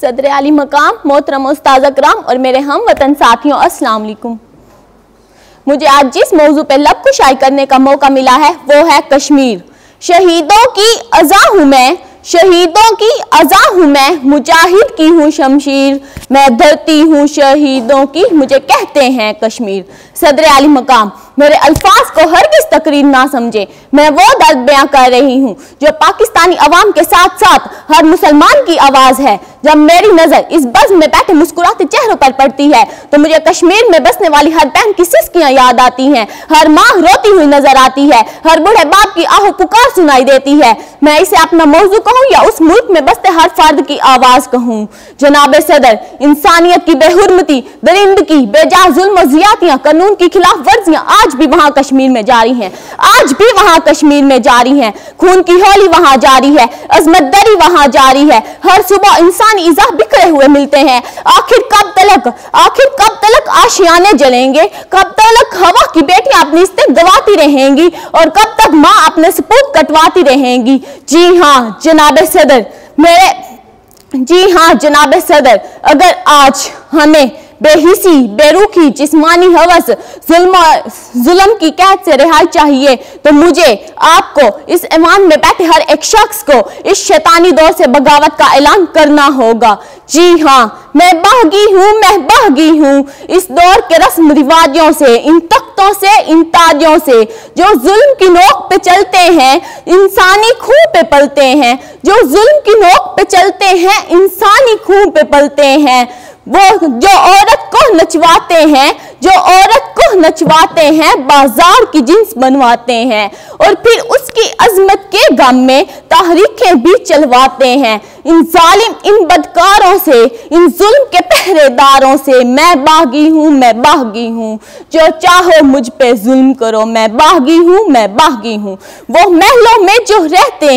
सदर आली मकाम, मोहतरम उस्ताद अकराम और मेरे हम वतन साथियों, अस्सलाम वालेकुम। मुझे आज जिस मौजू पे लब कुशाई करने का मौका मिला है वो है कश्मीर। शहीदों की अज़ा हूँ मैं, शहीदों की अज़ा हूँ मैं, मुजाहिद की हूँ शमशीर, मैं धरती हूँ शहीदों की, मुझे कहते हैं कश्मीर। सदर आली मकाम, मेरे अल्फाज को हरगिज़ तकरीर ना समझे, मैं वो दर्द बयां कर रही हूँ जो पाकिस्तानी अवाम के साथ साथ हर मुसलमान की आवाज़ है। जब मेरी नज़र इस बज़्म में बैठे मुस्कुराते चेहरों पर पड़ती है तो मुझे कश्मीर में बसने वाली हर बहन की सिसकियाँ याद आती हैं, हर माँ रोती हुई नजर आती है, हर बूढ़े बाप की आहो पुकार सुनाई देती है। मैं इसे अपना मौजू कहूँ या उस मुल्क में बसते हर फर्द की आवाज़ कहूँ। जनाब सदर, इंसानियत की बेहुरमती, दरिंदगी, बेजा जुल्म और ज़ियादतियाँ, कानून की खिलाफ वर्जियाँ आज भी वहाँ कश्मीर में जारी हैं, आज भी वहाँ कश्मीर में जारी हैं। खून की होली वहाँ जारी है, अजमत दरी वहाँ जारी है, हर सुबह इंसानी इज़ा बिखरे हुए मिलते हैं। आखिर कब तलक आशियाने जलेंगे, कब तलक हवा की बेटियां अपनी इज्जत गवाती रहेंगी और कब तक माँ अपने सपूत कटवाती रहेंगी। जी हाँ जनाब सदर, अगर आज हमें बेहिसी, बेरुखी, जिस्मानी हवस, जुल्म की कैद से रिहाई चाहिए तो मुझे, आपको, इस ऐवान में बैठे हर एक शख्स को इस शैतानी दौर से बगावत का ऐलान करना होगा। जी हाँ, मैं बहगी हूँ इस दौर के रस्म रिवाजों से, इन तख्तों से, इन ताजों से जो जुल्म की नोक पे चलते हैं, इंसानी खून पे पलते हैं, जो जुल्म की नोक पे चलते हैं, इंसानी खून पे पलते हैं। वो जो औरत को नचवाते हैं, बाजार की जिन्स बनवाते हैं और फिर उसकी अजमत के गम में तहरीकें भी चलवाते हैं। इन जालिम, इन बदकारों से, इन जुल्म के पहरेदारों से मैं बागी हूँ। जो चाहो मुझ पे जुल्म करो, मैं बागी हूँ। वो महलों में जो रहते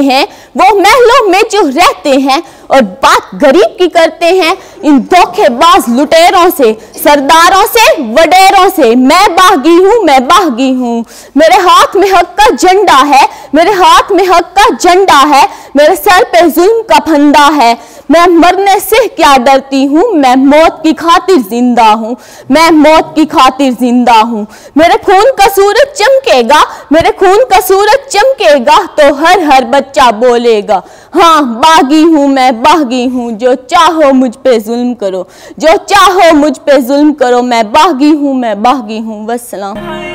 हैं और बात गरीब की करते हैं, इन धोखेबाज लुटेरों से, सरदारों से, वडेरों से मैं बागी हूँ। मेरे हाथ में हक का झंडा है, मेरे सर पे जुल्म का फंदा है। मैं मरने से क्या डरती हूँ, मैं मौत की खातिर जिंदा हूँ। मेरे खून का सूरज चमकेगा तो हर बच्चा बोलेगा, हाँ बागी हूँ। जो चाहो मुझ पे जुल्म करो, मैं बागी हूँ। वस्सलाम।